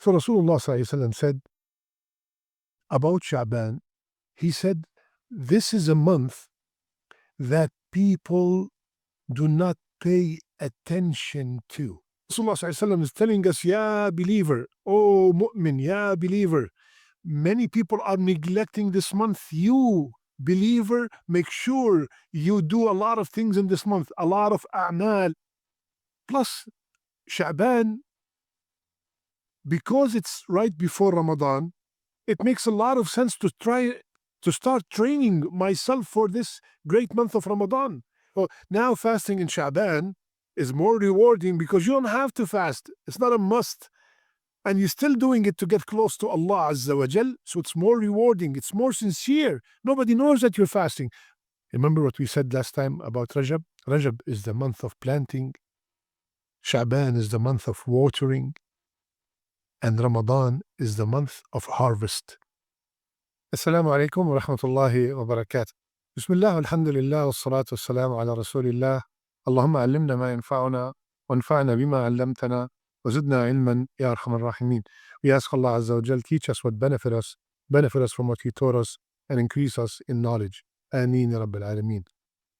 So Rasulullah ﷺ said about Sha'ban, he said, this is a month that people do not pay attention to. Rasulullah ﷺ is telling us, Ya believer, oh mu'min, Ya believer, many people are neglecting this month. You, believer, make sure you do a lot of things in this month, a lot of a'mal. Plus, Sha'ban, because it's right before Ramadan, it makes a lot of sense to try to start training myself for this great month of Ramadan. Well, now fasting in Sha'ban is more rewarding because you don't have to fast. It's not a must. And you're still doing it to get close to Allah Azza wa Jal, so it's more rewarding, it's more sincere. Nobody knows that you're fasting. Remember what we said last time about Rajab? Rajab is the month of planting, Sha'ban is the month of watering, and Ramadan is the month of harvest. Assalamu alaikum wa rahmatullahi wa barakatuh. Bismillah, alhamdulillah, wa salatu wa salamu ala rasulillah. Allahumma allimna ma yanfa'una, wa anfa'na bima allamtana, wa zidna ilman, ya arhamar rahimin. We ask Allah Azza wa Jal, teach us what benefit us from what He taught us, and increase us in knowledge. Ameen ya Rabbil Alameen.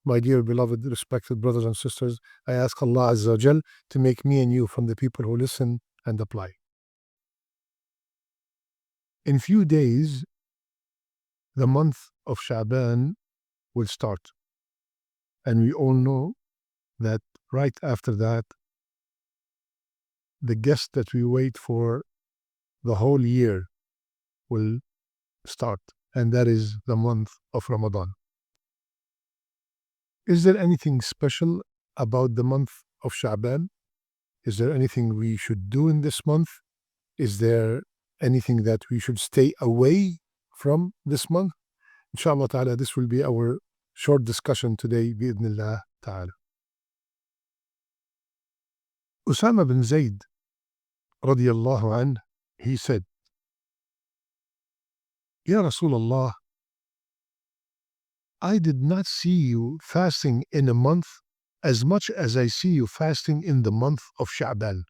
My dear beloved, respected brothers and sisters, I ask Allah Azza wa Jal to make me and you from the people who listen and apply. In few days, the month of Sha'ban will start. And we all know that right after that, the guest that we wait for the whole year will start. And that is the month of Ramadan. Is there anything special about the month of Sha'ban? Is there anything we should do in this month? Is there anything that we should stay away from this month? Inshallah ta'ala, this will be our short discussion today, bi'idhnillah ta'ala. Usama bin Zayd, radiyallahu anhu, he said, Ya Rasulullah, I did not see you fasting in a month as much as I see you fasting in the month of Sha'ban.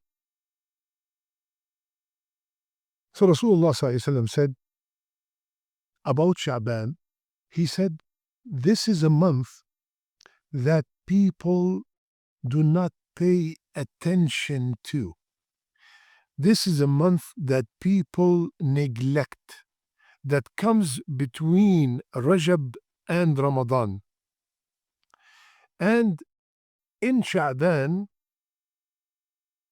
So Rasulullah ﷺ said about Sha'ban, he said, this is a month that people do not pay attention to. This is a month that people neglect, that comes between Rajab and Ramadan. And in Sha'ban,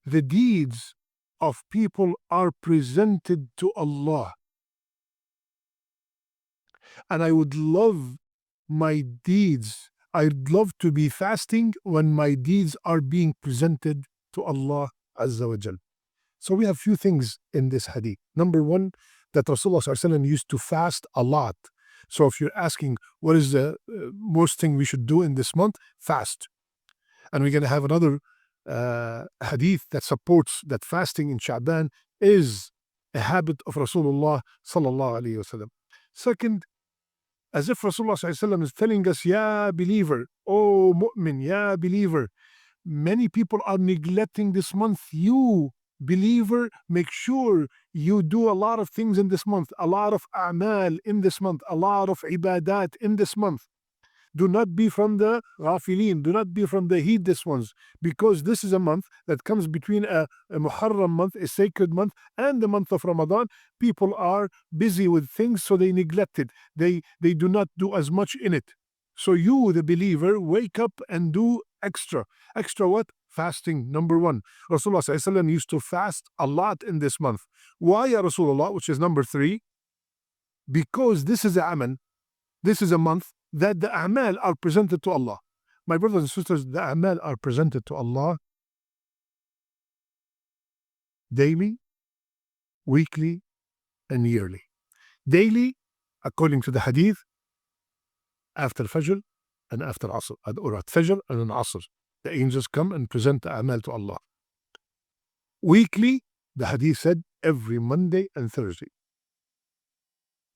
the deeds of people are presented to Allah. And I would love my deeds, I'd love to be fasting when my deeds are being presented to Allah Azza wa Jal. So we have few things in this hadith. Number one, that Rasulullah ﷺ used to fast a lot. So if you're asking what is the most thing we should do in this month, fast. And we're going to have another hadith that supports that fasting in Sha'ban is a habit of Rasulullah sallallahu alayhi wasallam. Second, as if Rasulullah sallallahu alayhi wasallam is telling us, Ya believer, oh mu'min, Ya believer, many people are neglecting this month. You, believer, make sure you do a lot of things in this month, a lot of a'mal in this month, a lot of ibadat in this month. Do not be from the ghafilin, do not be from the heedless ones, because this is a month that comes between a Muharram month, a sacred month, and the month of Ramadan. People are busy with things, so they neglect it. They do not do as much in it. So you, the believer, wake up and do extra. Extra what? Fasting, number one. Rasulullah ﷺ used to fast a lot in this month. Why, Ya Rasulullah, which is number three? Because this is a amal, this is a month that the a'mal are presented to Allah. My brothers and sisters, the a'mal are presented to Allah daily, weekly, and yearly. Daily, according to the hadith, after Fajr and after Asr, or at Fajr and an Asr. The angels come and present the a'mal to Allah. Weekly, the hadith said, every Monday and Thursday.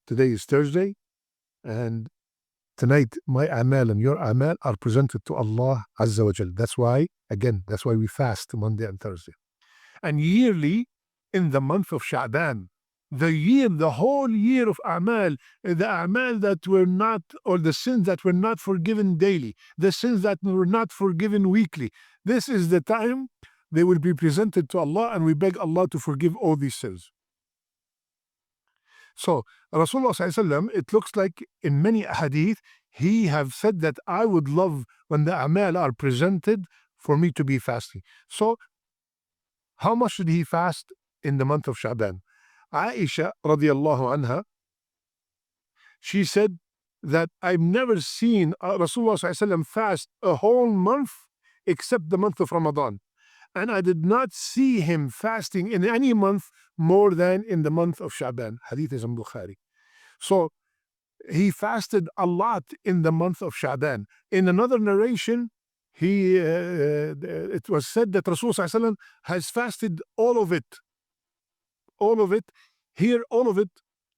Today is Thursday, and tonight my a'mal and your a'mal are presented to Allah Azza wa Jal. That's why we fast Monday and Thursday. And yearly, in the month of Sha'ban. The year, the whole year of A'mal, the A'mal that were not, or the sins that were not forgiven daily, the sins that were not forgiven weekly. This is the time they will be presented to Allah, and we beg Allah to forgive all these sins. So Rasulullah Sallallahu Alaihi Wasallam, it looks like in many hadith, he have said that I would love when the A'mal are presented for me to be fasting. So how much did he fast in the month of Sha'ban? Aisha radiallahu anha, she said that I've never seen Rasulullah Sallallahu Alaihi Wasallam fast a whole month except the month of Ramadan. And I did not see him fasting in any month more than in the month of Sha'ban. Hadith is in Bukhari. So he fasted a lot in the month of Sha'ban. In another narration, it was said that Rasulullah has fasted all of it. All of it. Here, all of it,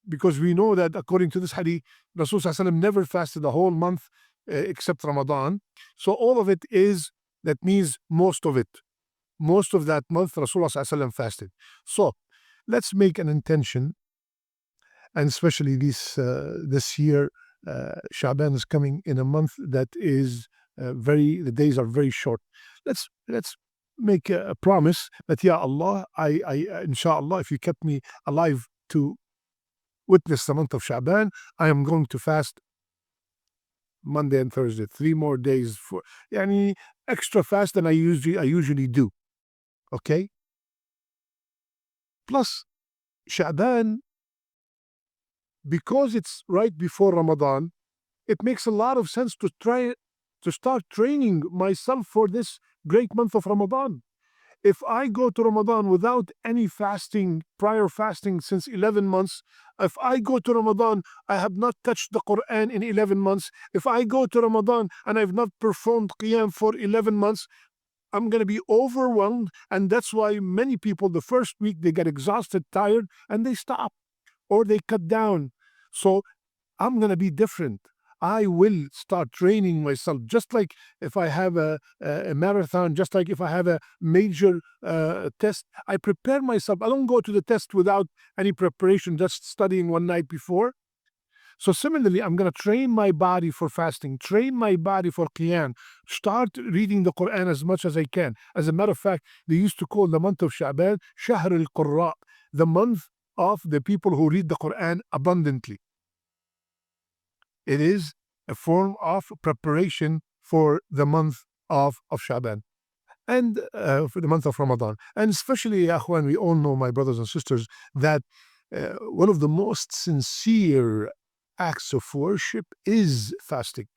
because we know that according to this hadith, Rasulullah never fasted the whole month except Ramadan. So all of it is, that means most of it. Most of that month, Rasulullah fasted. So let's make an intention, and especially this year, Sha'ban is coming in a month that is the days are very short. Let's make a promise that, Ya Allah, I inshallah, if you kept me alive to witness the month of Sha'ban, I am going to fast Monday and Thursday, 3 more days for yani extra fast than I usually do. Okay? Plus, Sha'ban, because it's right before Ramadan, it makes a lot of sense to start training myself for this great month of Ramadan. If I go to Ramadan without any fasting, prior fasting since 11 months, if I go to Ramadan, I have not touched the Quran in 11 months, if I go to Ramadan and I've not performed Qiyam for 11 months, I'm going to be overwhelmed. And that's why many people, the first week, they get exhausted, tired, and they stop or they cut down. So I'm going to be different. I will start training myself, just like if I have a marathon, just like if I have a major test, I prepare myself. I don't go to the test without any preparation, just studying one night before. So similarly, I'm going to train my body for fasting, train my body for Qiyam, start reading the Quran as much as I can. As a matter of fact, they used to call the month of Sha'ban Shahr al-Qurra, the month of the people who read the Quran abundantly. It is a form of preparation for the month of Sha'ban and for the month of Ramadan. And especially, Akhwan, we all know, my brothers and sisters, that one of the most sincere acts of worship is fasting.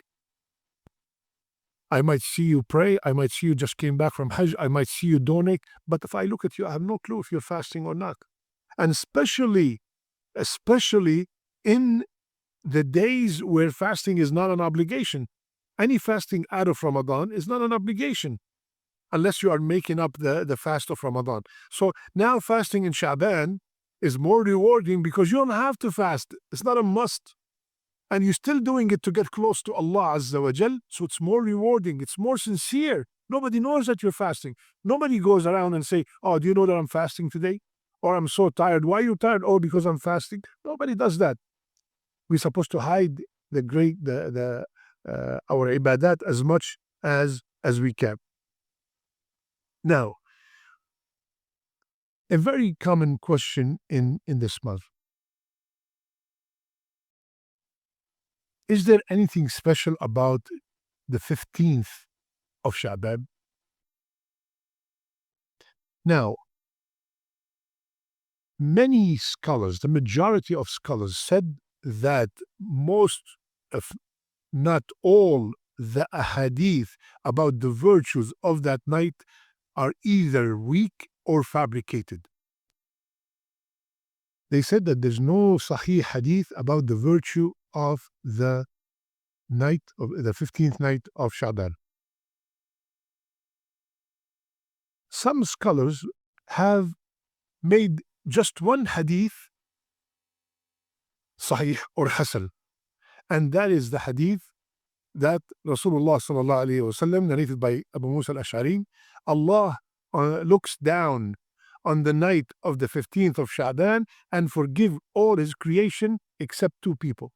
I might see you pray, I might see you just came back from Hajj, I might see you donate, but if I look at you, I have no clue if you're fasting or not. And especially in the days where fasting is not an obligation. Any fasting out of Ramadan is not an obligation unless you are making up the fast of Ramadan. So now fasting in Sha'ban is more rewarding because you don't have to fast. It's not a must. And you're still doing it to get close to Allah Azza wa Jal. So it's more rewarding. It's more sincere. Nobody knows that you're fasting. Nobody goes around and say, oh, do you know that I'm fasting today? Or I'm so tired. Why are you tired? Oh, because I'm fasting. Nobody does that. We're supposed to hide our ibadat as much as we can. Now, a very common question in this month. Is there anything special about the 15th of Sha'ban? Now, many scholars, the majority of scholars, said that most, if not all, the ahadith about the virtues of that night are either weak or fabricated. They said that there's no sahih hadith about the virtue of the night of the 15th night of Sha'ban. Some scholars have made just one hadith sahih or hasan, and that is the hadith that Rasulullah sallallahu alayhi wa sallam, narrated by Abu Musa al-Ash'ari, Allah looks down on the night of the 15th of Sha'ban and forgive all his creation except two people,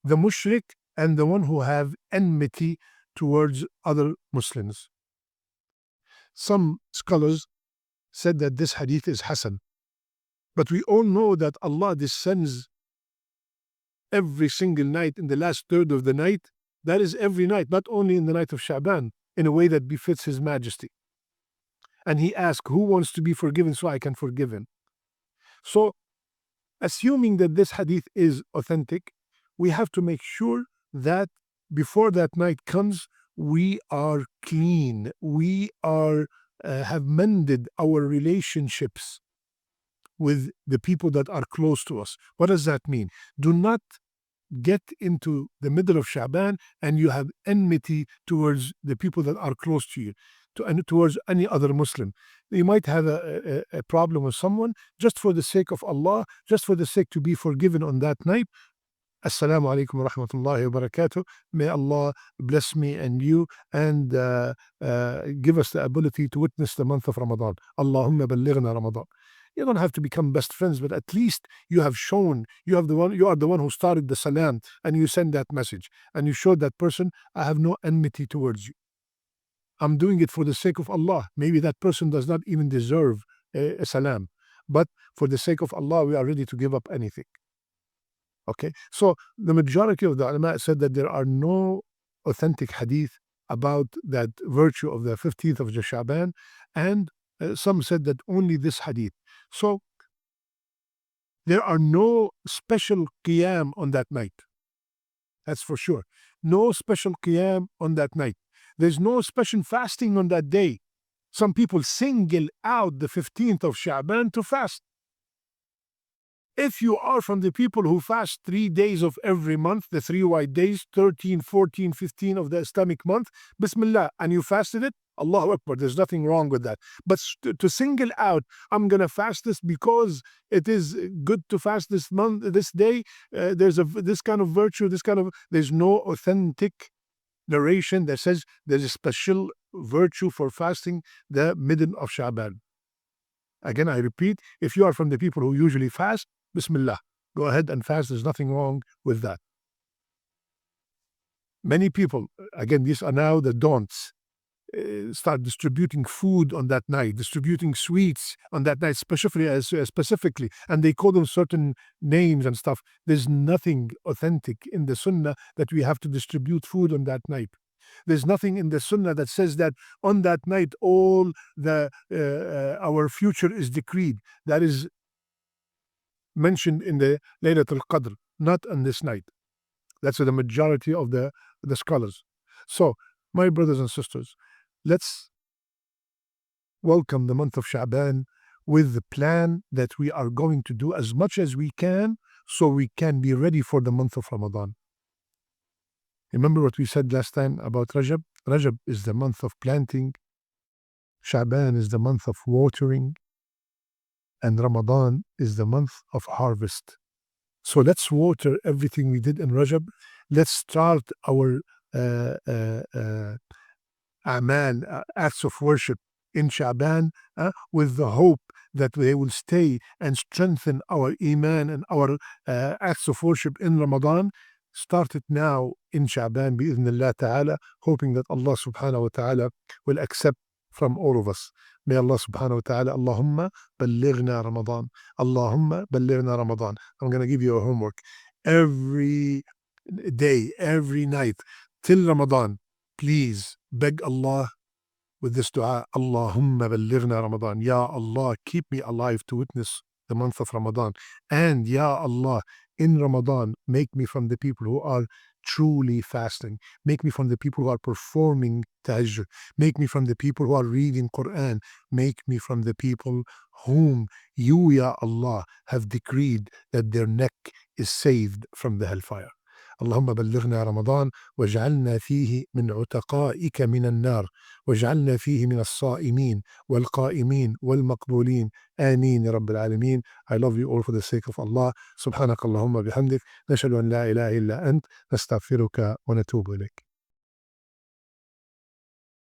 the mushrik and the one who have enmity towards other Muslims. Some scholars said that this hadith is Hasan, but we all know that Allah descends every single night in the last third of the night. That is every night, not only in the night of Sha'ban, in a way that befits His Majesty. And He asked, who wants to be forgiven so I can forgive him? So, assuming that this hadith is authentic, we have to make sure that before that night comes, we are clean. We are have mended our relationships with the people that are close to us. What does that mean? Do not get into the middle of Sha'ban and you have enmity towards the people that are close to you, and towards any other Muslim. You might have a problem with someone, just for the sake of Allah, just for the sake to be forgiven on that night. Assalamu alaikum wa rahmatullahi wa barakatuh. May Allah bless me and you and give us the ability to witness the month of Ramadan. Allahumma ballighna Ramadan. You don't have to become best friends, but at least you have shown, you are the one who started the salam, and you send that message, and you showed that person, I have no enmity towards you. I'm doing it for the sake of Allah. Maybe that person does not even deserve a salam, but for the sake of Allah, we are ready to give up anything. Okay, so the majority of the ulama said that there are no authentic hadith about that virtue of the 15th of Sha'ban, and some said that only this hadith. So there are no special qiyam on that night. That's for sure. No special qiyam on that night. There's no special fasting on that day. Some people single out the 15th of Sha'ban to fast. If you are from the people who fast 3 days of every month, the 3 white days, 13, 14, 15 of the Islamic month, Bismillah, and you fasted it, Allahu Akbar, there's nothing wrong with that. But to single out, I'm going to fast this because it is good to fast this month, this day, there's this kind of virtue, there's no authentic narration that says there's a special virtue for fasting the middle of Sha'ban. Again, I repeat, if you are from the people who usually fast, Bismillah, go ahead and fast. There's nothing wrong with that. Many people, again, these are now the don'ts, start distributing food on that night, distributing sweets on that night, specifically, and they call them certain names and stuff. There's nothing authentic in the Sunnah that we have to distribute food on that night. There's nothing in the Sunnah that says that on that night all our future is decreed. That is mentioned in the Laylatul Qadr, not on this night. That's the majority of the scholars. So, my brothers and sisters, let's welcome the month of Sha'ban with the plan that we are going to do as much as we can so we can be ready for the month of Ramadan. Remember what we said last time about Rajab? Rajab is the month of planting, Sha'ban is the month of watering, and Ramadan is the month of harvest. So let's water everything we did in Rajab. Let's start our a'mal, acts of worship in Sha'ban with the hope that they will stay and strengthen our iman and our acts of worship in Ramadan. Start it now in Sha'ban bi'idhnillah ta'ala, hoping that Allah subhanahu wa ta'ala will accept from all of us. May Allah subhanahu wa ta'ala, Allahumma ballighna Ramadan. Allahumma ballighna Ramadan. I'm going to give you a homework. Every day, every night, till Ramadan, please beg Allah with this dua, Allahumma ballighna Ramadan. Ya Allah, keep me alive to witness the month of Ramadan. And Ya Allah, in Ramadan, make me from the people who are truly fasting. Make me from the people who are performing tahajjud. Make me from the people who are reading Quran. Make me from the people whom you, Ya Allah, have decreed that their neck is saved from the hellfire. اللهم بلغنا رمضان واجعلنا فيه من عتقائك من النار واجعلنا فيه من الصائمين والقائمين والمقبولين آمين يا رب العالمين. I love you all for the sake of Allah. سبحانك اللهم بحمدك نشهد أن لا إله إلا أنت نستغفرك ونتوب إليك.